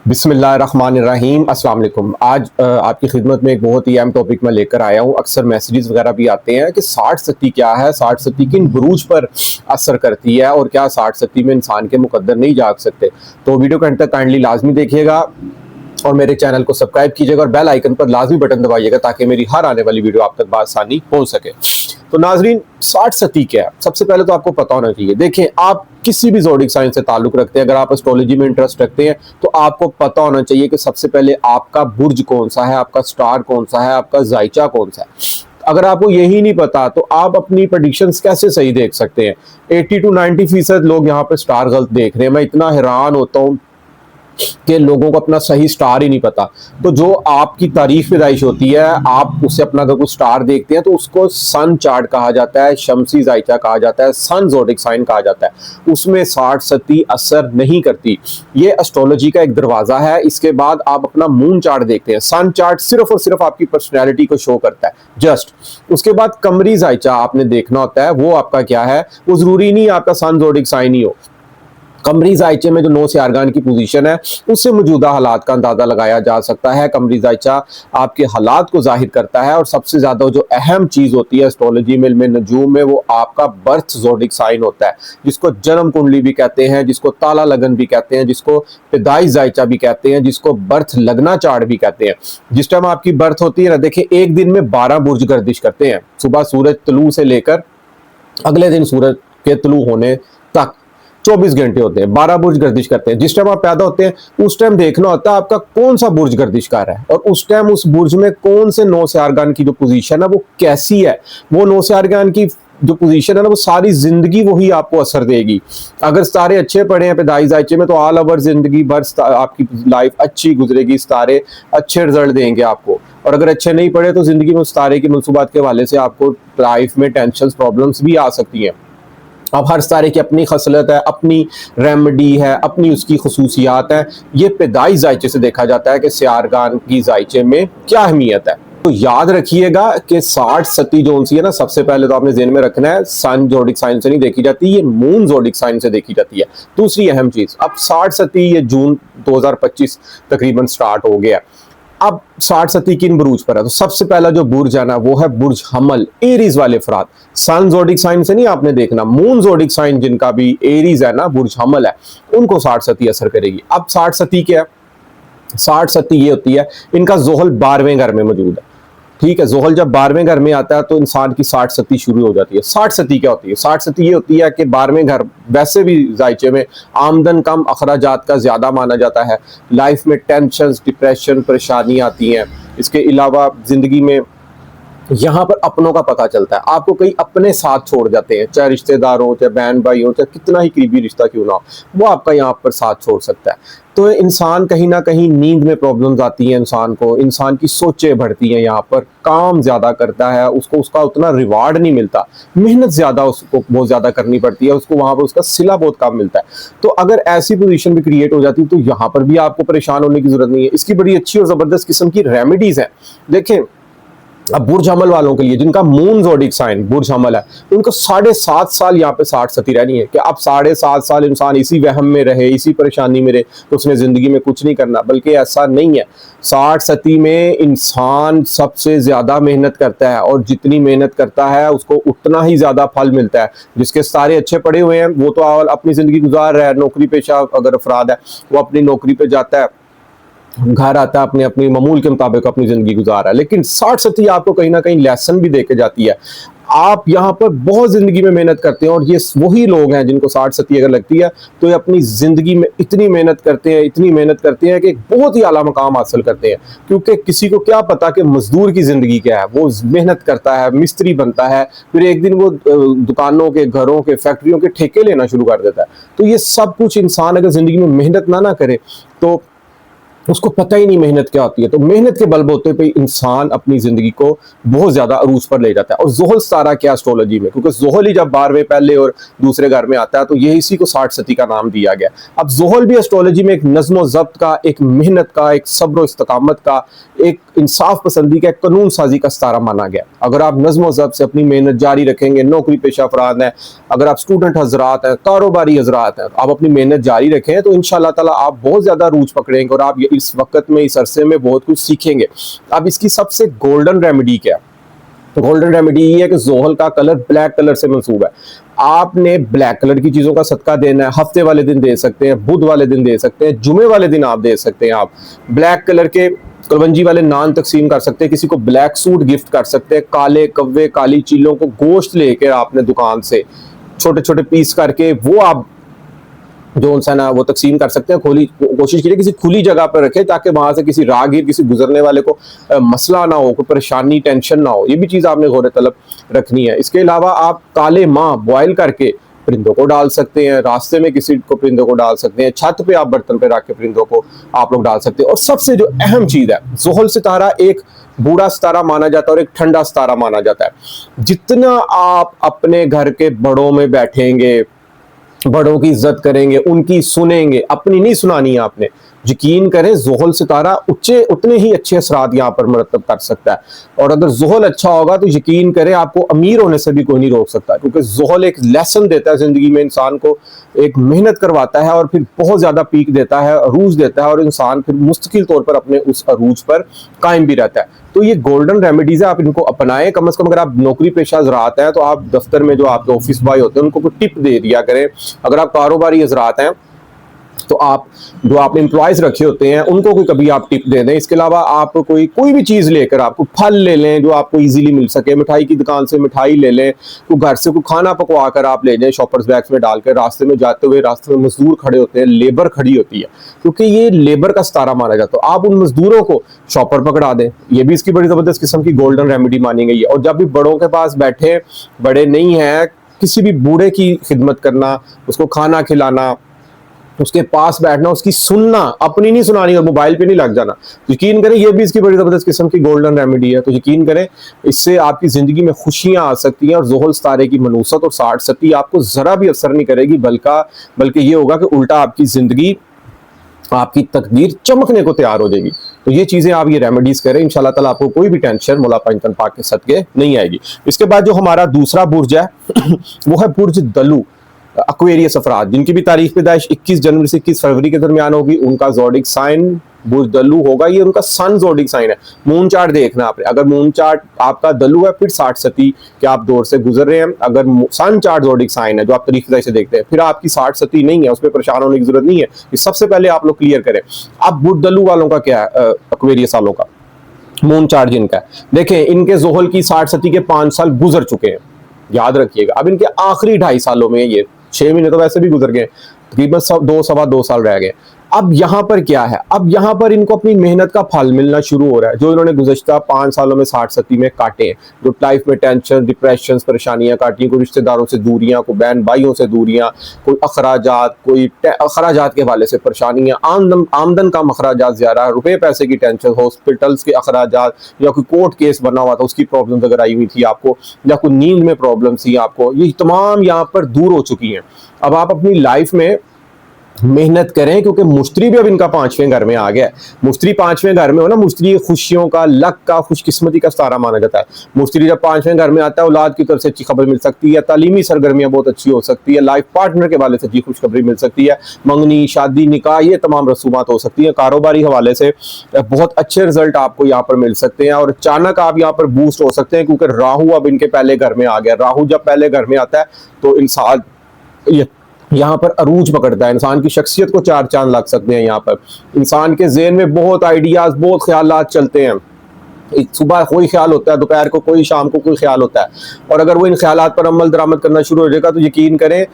बिस्मिल्लाहिर्रहमानिर्रहीम अस्सलाम वालेकुम। आज आपकी खिदमत में एक बहुत ही अहम टॉपिक मैं लेकर आया हूँ। अक्सर मैसेजेस वगैरह भी आते हैं कि 60 क्या है, 60 किन बुरूज पर असर करती है और क्या 60 में इंसान के मुकद्दर नहीं जाग सकते। तो वीडियो को अंत तक काइंडली लाजमी देखिएगा और मेरे चैनल को सब्सक्राइब कीजिएगा और बेल आइकन पर लाजमी बटन दबाइएगा ताकि मेरी हर आने वाली वीडियो आप तक बआसानी पहुंच सके। तो नाजरीन, 60 क्या है? सबसे पहले तो आपको पता होना चाहिए। देखें, आप किसी भी ज़ोडिक साइंस से ताल्लुक रखते हैं, अगर आप एस्ट्रोलॉजी में इंटरेस्ट रखते हैं तो आपको पता होना चाहिए कि सबसे पहले आपका बुर्ज कौन सा है, आपका स्टार कौन सा है, आपका जायचा कौन सा है। अगर आपको यही नहीं पता तो आप अपनी प्रेडिक्शंस कैसे सही देख सकते हैं? 80 to 90% लोग यहाँ पे स्टार गलत देख रहे हैं। मैं इतना हैरान होता हूँ कि लोगों को अपना सही स्टार ही नहीं पता। तो जो आपकी तारीख पैदाइश होती है, आप उससे अपना अगर कोई स्टार देखते हैं तो उसको सन चार्ट कहा जाता है, शमसी जायचा कहा जाता है, सन ज़ोडिक साइन कहा जाता है। उसमें 60 असर नहीं करती। ये एस्ट्रोलॉजी का एक दरवाज़ा है। इसके बाद आप अपना मून चार्ट देखते हैं। सन चार्ट सिर्फ और सिर्फ आपकी पर्सनैलिटी को शो करता है, जस्ट। उसके बाद कमरी जायचा आपने देखना होता है, वो आपका क्या है। वो ज़रूरी नहीं आपका सन ज़ोडिक साइन ही हो। कमरी जायचे में जो 9 से आरगान की पोजीशन है, उससे मौजूदा हालात का अंदाजा लगाया जा सकता है। कमरी जायचा आपके हालात को जाहिर करता है और सबसे ज्यादा जो अहम चीज होती है एस्ट्रोलॉजी में, नजूम में, वो आपका बर्थ ज़ोडिक साइन होता है, जिसको जन्म कुंडली भी कहते हैं, जिसको ताला लगन भी कहते हैं, जिसको पैदाइश जायचा भी कहते हैं, जिसको बर्थ लगना चार्ट भी कहते हैं। जिस टाइम आपकी बर्थ होती है ना, देखिए, एक दिन में 12 बुर्ज गर्दिश करते हैं। सुबह सूरज तलू से लेकर अगले दिन सूरज के तलू होने तक 24 घंटे होते हैं, 12 बुर्ज गर्दिश करते हैं। जिस टाइम आप पैदा होते हैं उस टाइम देखना होता है आपका कौन सा बुर्ज गर्दिश कर रहा है और उस टाइम उस बुर्ज में कौन से 9 से आरगान की जो पोजीशन है वो कैसी है। वो 9 से आरगान की जो पोजीशन है ना, वो सारी जिंदगी वही आपको असर देगी। अगर सितारे अच्छे पड़े हैं पैदाइश जायचे में तो ऑल ओवर जिंदगी भर आपकी लाइफ अच्छी गुजरेगी, सितारे अच्छे रिजल्ट देंगे आपको। और अगर अच्छे नहीं पड़े तो जिंदगी में सितारे की मनसूबात के हवाले से आपको लाइफ में टेंशन प्रॉब्लम्स भी आ सकती हैं। अब हर सितारे की अपनी खसलत है, अपनी रेमेडी है, अपनी उसकी खसूसियात है। ये पैदाइश जायचे से देखा जाता है कि सियारगान की जायचे में क्या अहमियत है। तो याद रखिएगा कि 60 जो सी है ना, सबसे पहले तो आपने ज़हन में रखना है, सन ज़ोडिक साइन से नहीं देखी जाती, ये मून ज़ोडिक साइन से देखी जाती है। दूसरी अहम चीज, अब 60 ये जून 2025 तकरीबन स्टार्ट हो गया। अब 60 किन बुरूज पर है? तो सबसे पहला जो बुर्ज है ना, वो है बुर्ज हमल, एरीज वाले अफराद। सन ज़ोडिक साइन से नहीं आपने देखना, मून ज़ोडिक साइन जिनका भी एरीज है ना, बुर्ज हमल है, उनको 60 असर करेगी। अब 60 क्या है? 60 ये होती है, इनका जोहल 12वें घर में मौजूद है। ठीक है, जोहल जब 12वें घर में आता है तो इंसान की 60 शुरू हो जाती है। 60 क्या होती है? 60 ये होती है कि 12वें घर वैसे भी जायचे में आमदन कम, अखराजात का ज्यादा माना जाता है। लाइफ में टेंशन, डिप्रेशन, परेशानी आती हैं। इसके अलावा जिंदगी में यहाँ पर अपनों का पता चलता है। आपको कई अपने साथ छोड़ जाते हैं, चाहे रिश्तेदार हो, चाहे बहन भाई हो, चाहे कितना ही करीबी रिश्ता क्यों ना हो, वो आपका यहाँ पर साथ छोड़ सकता है। तो इंसान कहीं ना कहीं नींद में प्रॉब्लम्स आती हैं इंसान को, इंसान की सोचें बढ़ती हैं, यहाँ पर काम ज्यादा करता है, उसको उसका उतना रिवार्ड नहीं मिलता, मेहनत ज्यादा उसको बहुत ज्यादा करनी पड़ती है, उसको वहां पर उसका सिला बहुत कम मिलता है। तो अगर ऐसी पोजीशन भी क्रिएट हो जाती है तो यहाँ पर भी आपको परेशान होने की जरूरत नहीं है। इसकी बड़ी अच्छी और जबरदस्त किस्म की रेमेडीज हैं। देखें, अब बुर्ज हमल वालों के लिए जिनका मून ज़ोडिक साइन बुर्ज हमल है, उनको 7.5 साल यहाँ पे 60 रहनी है कि अब 7.5 साल इंसान इसी वहम में रहे, इसी परेशानी में रहे तो उसने जिंदगी में कुछ नहीं करना। बल्कि ऐसा नहीं है, 60 में इंसान सबसे ज्यादा मेहनत करता है और जितनी मेहनत करता है उसको उतना ही ज्यादा फल मिलता है। जिसके सारे अच्छे पड़े हुए हैं वो तो अपनी जिंदगी गुजार रहा है, नौकरी पेशा अगर अफराद है वो अपनी नौकरी पे जाता है, घर आता है, अपने अपनी मामूल के मुताबिक अपनी जिंदगी गुजार रहा है। लेकिन 60 आपको कहीं ना कहीं लेसन भी देके जाती है। आप यहाँ पर बहुत जिंदगी में मेहनत करते हैं और ये वही लोग हैं जिनको 60 अगर लगती है तो ये अपनी जिंदगी में इतनी मेहनत करते हैं, इतनी मेहनत करते हैं कि बहुत ही आला मकाम हासिल करते हैं। क्योंकि किसी को क्या पता कि मजदूर की जिंदगी क्या है। वो मेहनत करता है, मिस्त्री बनता है, फिर एक दिन वो दुकानों के, घरों के, फैक्ट्रियों के ठेके लेना शुरू कर देता है। तो ये सब कुछ इंसान अगर जिंदगी में मेहनत ना करे तो उसको पता ही नहीं मेहनत क्या होती है। तो मेहनत के बलबूते पे इंसान अपनी जिंदगी को बहुत ज्यादा अरूज पर ले जाता है। और जोहल सारा क्या एस्ट्रोलॉजी में, क्योंकि जोहल ही जब 12वें पहले और दूसरे घर में आता है तो ये इसी को 60 का नाम दिया गया। अब जोहल भी एस्ट्रोलॉजी में एक नज्म व जब्त का, एक मेहनत का, एक सब्र इस्तकामत का, एक इंसाफ पसंदी का, कानून साजी का सितारा माना गया। अगर आप नज़्म व ज़ब्त से अपनी मेहनत जारी रखेंगे, नौकरी पेशा अफराद हैं, अगर आप स्टूडेंट हजरात हैं, कारोबारी हजरात हैं, आप अपनी मेहनत जारी रखें तो इंशाअल्लाह ताला आप बहुत ज़्यादा रूज पकड़ेंगे और आप इस वक्त में, इस अरसे में बहुत कुछ सीखेंगे। अब इसकी सबसे गोल्डन रेमेडी क्या है? गोल्डन रेमेडी ये है कि जोहल का कलर ब्लैक कलर से मंसूब है। आपने ब्लैक कलर की चीजों का सदका देना है। हफ्ते वाले दिन दे सकते हैं, बुध वाले दिन दे सकते हैं, जुमे वाले दिन आप दे सकते हैं। आप ब्लैक कलर के कलवंजी वाले नान तकसीम कर सकते हैं, किसी को ब्लैक सूट गिफ्ट कर सकते हैं, काले कव्वे काली चीलों को गोश्त लेकर आपने दुकान से छोटे छोटे पीस करके वो आप जो उनसे ना वो तकसीम कर सकते हैं। कोशिश कीजिए किसी खुली जगह पर रखें ताकि वहां से किसी राहगीर, किसी गुजरने वाले को मसला ना हो, कोई परेशानी टेंशन ना हो। ये भी चीज़ आपने गौर तलब रखनी है। इसके अलावा आप काले माँ बॉयल करके परिंदों को डाल सकते हैं, रास्ते में किसी को परिंदों को डाल सकते हैं, छत पे आप बर्तन पे रख के परिंदों को आप लोग डाल सकते हैं। और सबसे जो अहम चीज़ है, ज़ोहल सितारा एक बूढ़ा सितारा माना जाता है और एक ठंडा सितारा माना जाता है। जितना आप अपने घर के बड़ों में बैठेंगे, बड़ों की इज्जत करेंगे, उनकी सुनेंगे, अपनी नहीं सुनानी है आपने, यकीन करें ज़ोहल सितारा उतने ही अच्छे असरात यहाँ पर मरतब कर सकता है। और अगर ज़ोहल अच्छा होगा तो यकीन करें आपको अमीर होने से भी कोई नहीं रोक सकता, क्योंकि ज़ोहल एक लेसन देता है ज़िंदगी में, इंसान को एक मेहनत करवाता है और फिर बहुत ज़्यादा पीक देता है, अरूज देता है, और इंसान फिर मुस्तकिल तौर पर अपने उस अरूज पर कायम भी रहता है। तो ये गोल्डन रेमेडीज है, आप इनको अपनाएं। कम से कम अगर आप नौकरी पेशा हजरात हैं तो आप दफ्तर में जो आपके ऑफिस बॉय होते हैं उनको कोई टिप दे दिया करें। अगर आप कारोबारी हजरात हैं तो आप जो आपने एम्प्लॉयज रखे होते हैं उनको कोई कभी आप टिप दे दें। इसके अलावा आप कोई भी चीज़ लेकर, आपको फल ले लें जो आपको इजीली मिल सके, मिठाई की दुकान से मिठाई ले लें, कोई घर से कोई खाना पकवा कर आप ले जाएं शॉपर्स बैग्स में डालकर। रास्ते में जाते हुए रास्ते में मजदूर खड़े होते हैं, लेबर खड़ी होती है, क्योंकि ये लेबर का सितारा माना जाता है। आप उन मजदूरों को शॉपर पकड़ा दें, ये भी इसकी बड़ी ज़बरदस्त किस्म की गोल्डन रेमेडी मानी गई है। और जब भी बड़ों के पास बैठे, बड़े नहीं हैं, किसी भी बूढ़े की खिदमत करना, उसको खाना खिलाना, उसके पास बैठना, उसकी सुनना, अपनी नहीं सुनानी और मोबाइल पे नहीं लग जाना, यकीन करें ये भी इसकी बड़ी ज़बरदस्त किस्म की गोल्डन रेमेडी है। तो यकीन करें इससे आपकी ज़िंदगी में खुशियां आ सकती हैं और ज़ोहल सितारे की मनूसत और 60 आपको ज़रा भी असर नहीं करेगी, बल्कि ये होगा कि उल्टा आपकी ज़िंदगी, आपकी तकदीर चमकने को तैयार हो जाएगी। तो ये चीज़ें आप ये रेमेडीज करें, इंशाल्लाह ताला आपको कोई भी टेंशन मौला पंजतन पाक के सदके नहीं आएगी। इसके बाद जो हमारा दूसरा बुर्ज है वो है बुर्ज दलू, एक्वेरियस अफराद जिनकी भी तारीख पैदाइश 21 जनवरी से 21 फरवरी के दरमियान होगी, उनका ज़ोडिक साइन बुर्ज दलू होगा। ये उनका सन ज़ोडिक साइन है। मून चार्ट देखना आपने, अगर मून चार्ट आपका दलू है फिर 60 सती के आप दौर से गुजर रहे हैं। अगर सन चार्ट ज़ोडिक साइन है जो आप तारीख पैदाइश से देखते हैं, फिर आपकी 60 सती नहीं है, उसमें परेशान होने की जरूरत नहीं है। ये सबसे पहले आप लोग क्लियर करें। अब बुर्ज दलू वालों का क्या है, एक्वेरियस वालों का मून चार्ट जिनका है, देखें इनके ज़ोहल की 60 सती के 5 साल गुजर चुके हैं, याद रखिएगा। अब इनके आखिरी 2.5 सालों में, ये 6 महीने तो वैसे भी गुजर गए, तकरीबन 2 साल रह गए। अब यहाँ पर क्या है, अब यहाँ पर इनको अपनी मेहनत का फल मिलना शुरू हो रहा है, जो इन्होंने गुज़श्ता 5 सालों में 60 सती में काटे हैं। जो लाइफ में टेंशन, डिप्रेशन, परेशानियां काटी, कोई रिश्तेदारों से दूरियां, कोई बहन भाइयों से दूरियां, कोई अखराजात, कोई अखराजात के हवाले से परेशानियां, आमदन कम, अखराजात ज़्यादा, रुपये पैसे की टेंशन, हॉस्पिटल्स के अखराजात, या कोई कोर्ट केस बना हुआ था उसकी प्रॉब्लम अगर आई हुई थी आपको, या कोई नींद में प्रॉब्लम थी आपको, ये तमाम यहाँ पर दूर हो चुकी हैं। अब आप अपनी लाइफ में मेहनत करें, क्योंकि मुश्तरी भी अब इनका 5वें घर में आ गया है। मुश्तरी 5वें घर में हो ना, मुश्तरी खुशियों का, लक का, खुशकिस्मती का सितारा माना जाता है। मुश्तरी जब 5वें घर में आता है, औलाद की तरफ से अच्छी खबर मिल सकती है, तालीमी सरगर्मियां बहुत अच्छी हो सकती है, लाइफ पार्टनर के हवाले से अच्छी खुशखबरी मिल सकती है, मंगनी, शादी, निकाह, ये तमाम रसूमात हो सकती है। कारोबारी हवाले से बहुत अच्छे रिजल्ट आपको यहाँ पर मिल सकते हैं और अचानक आप यहाँ पर बूस्ट हो सकते हैं, क्योंकि राहु अब इनके पहले घर में आ गया। राहु जब पहले घर में आता है तो इंसान यहाँ पर अरूज पकड़ता है, इंसान की शख्सियत को 4 चांद लग सकते हैं। यहाँ पर इंसान के ज़हन में बहुत आइडियाज, बहुत ख्यालात चलते हैं। सुबह कोई ख्याल होता है, दोपहर को कोई, शाम को कोई ख्याल होता है, और अगर वो इन ख्यालात पर अमल दरामद करना शुरू हो जाएगा तो यकीन करें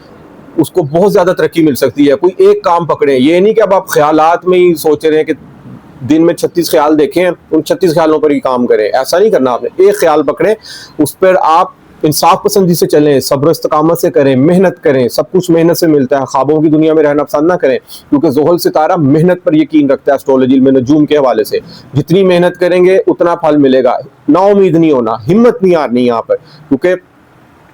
उसको बहुत ज़्यादा तरक्की मिल सकती है। कोई एक काम पकड़े, ये नहीं कि अब आप ख्यालात में ही सोच रहे हैं कि दिन में 36 ख्याल देखें, उन 36 ख्यालों पर ही काम करें, ऐसा नहीं करना आपने। एक ख्याल पकड़े, उस पर आप इंसाफ पसंदी से चलें, सब्र इस्तकामत से करें, मेहनत करें, सब कुछ मेहनत से मिलता है। ख्वाबों की दुनिया में रहना पसंद ना करें, क्योंकि ज़ोहल सितारा मेहनत पर यकीन रखता है। एस्ट्रोलॉजी में नजूम के हवाले से जितनी मेहनत करेंगे उतना फल मिलेगा। नाउमीद नहीं होना, हिम्मत नहीं हारनी यहाँ पर, क्योंकि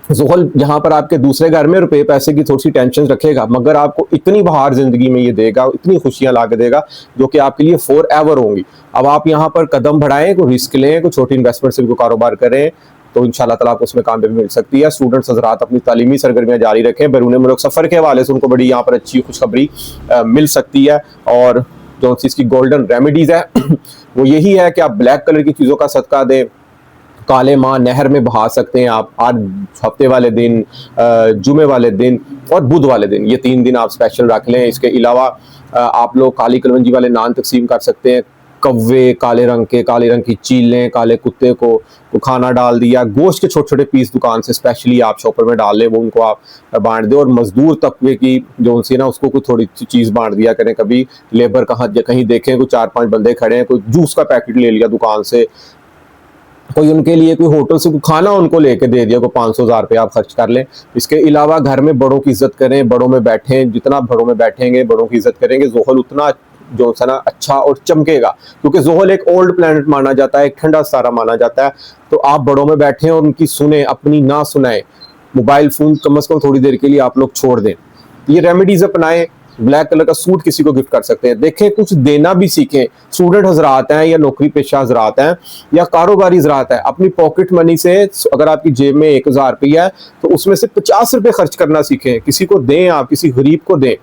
ज़ुहल यहाँ पर आपके दूसरे घर में रुपए पैसे की थोड़ी सी टेंशन रखेगा, मगर आपको इतनी बहार ज़िंदगी में ये देगा, इतनी खुशियाँ ला के देगा, जो कि आपके लिए फॉर एवर होंगी। अब आप यहाँ पर कदम बढ़ाएँ, कोई रिस्क लें, कोई छोटी इन्वेस्टमेंट से भी कोई कारोबार करें, तो इंशाल्लाह ताला आपको उसमें कामयाबी मिल सकती है। स्टूडेंट्स हज़रात अपनी तालीमी सरगर्मियाँ जारी रखें, बैरून मुल्क सफ़र के हवाले से उनको बड़ी यहाँ पर अच्छी खुशखबरी मिल सकती है। और जो चीज़ की गोल्डन रेमेडीज़ है वो यही है कि आप ब्लैक कलर की चीज़ों का सदका दें, काले माँ नहर में बहा सकते हैं आप, आज हफ्ते वाले दिन, जुमे वाले दिन और बुध वाले दिन, ये 3 दिन आप स्पेशल रख लें। इसके अलावा आप लोग काली कलवंजी वाले नान तकसीम कर सकते हैं, कव्वे काले रंग की चीलें, काले कुत्ते को खाना डाल दिया, गोश्त के छोटे छोटे पीस दुकान से स्पेशली आप शॉपर में डाल लें, वो उनको आप बांट दें। और मजदूर तबके की जो उनसे ना, उसको कोई थोड़ी चीज़ बांट दिया करें। कभी लेबर कहीं देखें कोई 4-5 बंदे खड़े हैं, कोई जूस का पैकेट ले लिया दुकान से, कोई उनके लिए कोई होटल से कोई खाना उनको लेके दे दिया, कोई 500-1000 रुपये आप खर्च कर लें। इसके अलावा घर में बड़ों की इज्जत करें, बड़ों में बैठें, जितना बड़ों में बैठेंगे, बड़ों की इज्जत करेंगे, ज़ुहल उतना जो है ना अच्छा और चमकेगा, क्योंकि ज़ुहल एक ओल्ड प्लैनेट माना जाता है, एक ठंडा सितारा माना जाता है। तो आप बड़ों में बैठें और उनकी सुने, अपनी ना सुनाएं। मोबाइल फ़ोन कम से कम थोड़ी देर के लिए आप लोग छोड़ दें, ये रेमेडीज अपनाएं। ब्लैक कलर का सूट किसी को गिफ्ट कर सकते हैं। देखें, कुछ देना भी सीखें। स्टूडेंट हजरात हैं या नौकरी पेशा हजरात हैं या कारोबारी हजरात हैं, अपनी पॉकेट मनी से अगर आपकी जेब में 1000 रुपया है तो उसमें से 50 रुपये खर्च करना सीखें, किसी को दें, आप किसी गरीब को दें,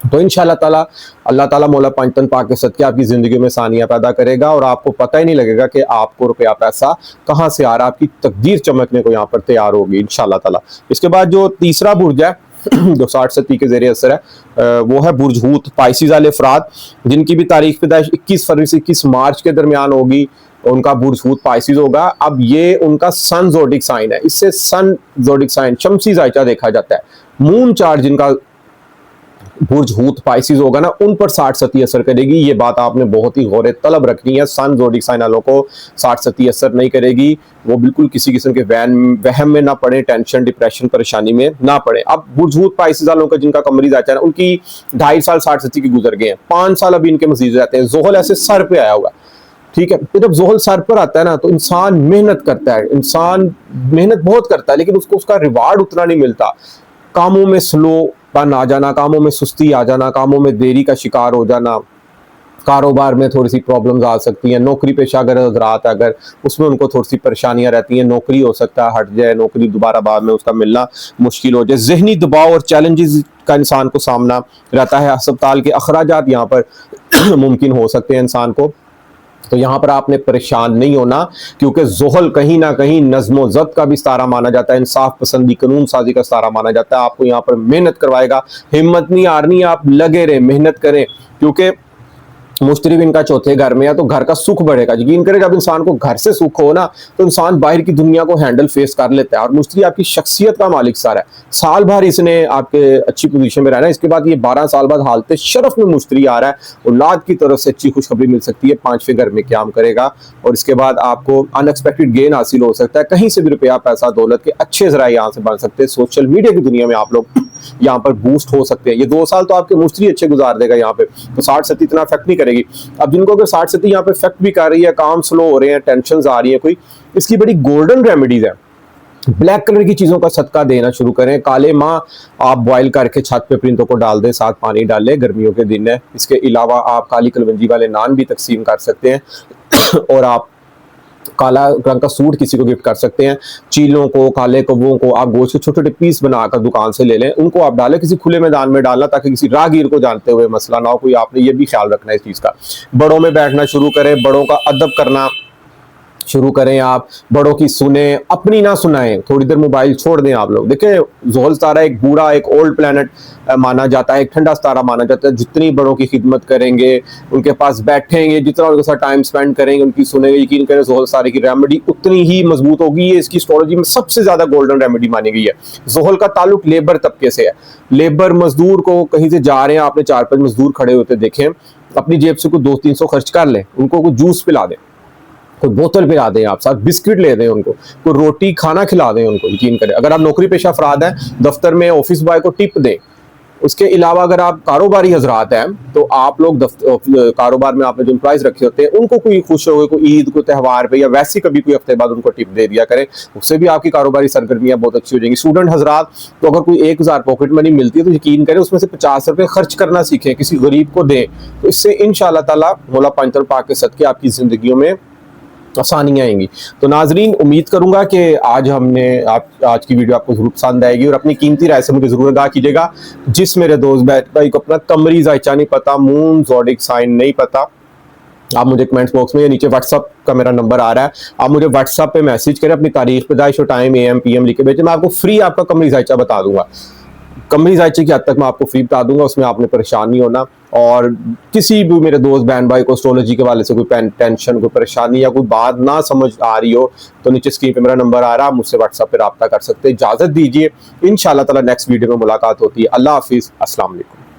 तो इंशाल्लाह ताला अल्लाह ताला मौला पंचतन पाक के सदके आपकी जिंदगी में सानिया पैदा करेगा और आपको पता ही नहीं लगेगा कि आपको रुपया पैसा कहाँ से आ रहा है। आपकी तकदीर चमकने को यहाँ पर तैयार होगी इंशाल्लाह ताला। इसके बाद जो तीसरा बुर्ज है जो 60 के ज़रिए असर है, वो है बुर्ज हूत, पाइसिस वाले अफराद जिनकी भी तारीख पैदाइश 21 फरवरी से 21 मार्च के दरमियान होगी, उनका बुर्ज हूत पाइसिस होगा। अब ये उनका सन जोडिक साइन है, इससे सन जोडिक साइन शमसी जायचा देखा जाता है। मून चार्ट जिनका बुर्ज हूत पाइसिस होगा ना, उन पर 60 असर करेगी। ये बात आपने बहुत ही गौर तलब रखनी है। सन जोडिक साइन वालों को 60 असर नहीं करेगी, वो बिल्कुल किसी किस्म के वहम में ना पड़े, टेंशन डिप्रेशन परेशानी में ना पड़े। अब बुर्ज हूत पाइसिस वालों का जिनका कमरी जाता है ना, उनकी 2.5 साल 60 के गुजर गए हैं, 5 साल अभी इनके मजीद रहते हैं। ज़ुहल ऐसे सर पे आया हुआ, ठीक है। फिर जब ज़ुहल सर पर आता है ना, तो इंसान मेहनत करता है, इंसान मेहनत बहुत करता है, लेकिन उसको उसका रिवार्ड उतना नहीं मिलता। कामों में स्लो पन आ जाना, कामों में सुस्ती आ जाना, कामों में देरी का शिकार हो जाना, कारोबार में थोड़ी सी प्रॉब्लम्स आ सकती हैं। नौकरी पेशा अगर हजरात अगर उसमें उनको थोड़ी सी परेशानियां रहती हैं, नौकरी हो सकता है हट जाए, नौकरी दोबारा बाद में उसका मिलना मुश्किल हो जाए। जहनी दबाव और चैलेंजेस का इंसान को सामना रहता है। अस्पताल के अखराजात यहाँ पर मुमकिन हो सकते हैं इंसान को। तो यहाँ पर आपने परेशान नहीं होना, क्योंकि ज़ुहल कहीं ना कहीं नज़्म व ज़ब्त का भी सितारा माना जाता है, इंसाफ पसंदी कानून साजी का सितारा माना जाता है। आपको यहाँ पर मेहनत करवाएगा, हिम्मत नहीं हारनी, आप लगे रहें, मेहनत करें, क्योंकि मुश्तरी भी इनका चौथे घर में है, तो घर का सुख बढ़ेगा। यकीन करें, जब इंसान को घर से सुख हो ना, तो इंसान बाहर की दुनिया को हैंडल फेस कर लेता है। और मुश्तरी आपकी शख्सियत का मालिक सारा है। साल भर इसने आपके अच्छी पोजीशन में रहना है, इसके बाद ये 12 साल बाद हालत शरफ में मुश्तरी आ रहा है। औलाद की तरफ से अच्छी खुशखबरी मिल सकती है, 5वें घर में क्याम करेगा और इसके बाद आपको अनएक्सपेक्टेड गेन हासिल हो सकता है। कहीं से भी रुपया पैसा दौलत के अच्छे जराए यहाँ से बन सकते हैं। सोशल मीडिया की दुनिया में आप लोग यहाँ पर बूस्ट हो सकते हैं। ये 2 साल तो आपके मुश्तरी अच्छे गुजार देगा यहाँ पे, तो 60 इतना इफेक्ट नहीं करेगी। अब जिनको अगर 60 यहाँ पे इफेक्ट भी कर रही है, काम स्लो हो रहे हैं, टेंशन आ रही है कोई, इसकी बड़ी गोल्डन रेमेडीज है। ब्लैक कलर की चीजों का सदका देना शुरू करें। काले माँ आप बॉईल करके छत पे परिंदों को डाल दें, साथ पानी डाल लें, गर्मियों के दिन है। इसके अलावा आप काली कलवंजी वाले नान भी तकसीम कर सकते हैं और आप काला रंग का सूट किसी को गिफ्ट कर सकते हैं। चीलों को, काले कौवों को आप गोश्त के छोटे छोटे पीस बनाकर दुकान से ले लें, उनको आप डालें, किसी खुले मैदान में डालना ताकि किसी राहगीर को जानते हुए मसला ना हो कोई। आपने ये भी ख्याल रखना है इस चीज़ का। बड़ों में बैठना शुरू करें, बड़ों का अदब करना शुरू करें, आप बड़ों की सुने, अपनी ना सुनाएं। थोड़ी देर मोबाइल छोड़ दें आप लोग। देखें, ज़ुहल सितारा एक बूढ़ा, एक ओल्ड प्लैनेट माना जाता है, एक ठंडा सितारा माना जाता है। जितनी बड़ों की खिदमत करेंगे, उनके पास बैठेंगे, जितना उनके साथ टाइम स्पेंड करेंगे, उनकी सुनेंगे, यकीन करें ज़ुहल सितारे की रेमेडी उतनी ही मजबूत होगी। ये इसकी एस्ट्रोलॉजी में सबसे ज्यादा गोल्डन रेमेडी मानी गई है। ज़ुहल का ताल्लुक लेबर तबके से है। लेबर मजदूर को कहीं से जा रहे हैं, आपने 4-5 मजदूर खड़े होते देखें, अपनी जेब से कोई 200-300 खर्च कर लें, उनको कोई जूस पिला दें, कोई बोतल पिला दें, आप साथ बिस्किट ले दें, उनको कोई रोटी खाना खिला दें उनको। यकीन करें, अगर आप नौकरी पेशा अफराद हैं, दफ्तर में ऑफिस बॉय को टिप दें, उसके अलावा अगर आप कारोबारी हजरात हैं तो आप लोग कारोबार में आपने जो एम्प्लॉयज रखे होते हैं उनको कोई खुश हो गए, कोई ईद को त्यौहार पे या वैसे कभी कोई हफ्ते बाद उनको टिप दे दिया करें, उससे भी आपकी कारोबारी सरगर्मियां बहुत अच्छी हो जाएंगी। स्टूडेंट हजरात, तो अगर कोई 1000 पॉकेट मनी मिलती है तो यकीन करें उसमें से 50 रुपए खर्च करना सीखें, किसी गरीब को दें, तो इससे इंशाअल्लाह ताला मौला पंजतन पाक के सदके आपकी जिंदगियों में आसानियां आएंगी। तो नाजरीन, उम्मीद करूंगा कि आज आज की वीडियो आपको जरूर पसंद आएगी और अपनी कीमती राय से मुझे जरूर आगाह कीजिएगा। जिस मेरे दोस्त भाई को अपना कमरी जायचा नहीं पता, मून ज़ोडिक साइन नहीं पता, आप मुझे कमेंट्स बॉक्स में, नीचे व्हाट्सअप का मेरा नंबर आ रहा है, आप मुझे व्हाट्सअप पे मैसेज करें, अपनी तारीख पैदाइश और टाइम AM PM लिख के भेजें, मैं आपको फ्री आपका कमरी जायचा बता दूंगा। कमरी जायचे की हद तक मैं आपको फ्री बता दूंगा, उसमें आपने परेशान नहीं होना। और किसी भी मेरे दोस्त बहन भाई को एस्ट्रोलॉजी के वाले से कोई टेंशन, कोई परेशानी या कोई बात ना समझ आ रही हो तो नीचे स्क्रीन पे मेरा नंबर आ रहा है, आप मुझसे व्हाट्सएप पे रब्ता कर सकते हैं। इजाजत दीजिए, इंशाअल्लाह ताला नेक्स्ट वीडियो में मुलाकात होती है। अल्लाह हाफिज, अस्सलाम वालेकुम।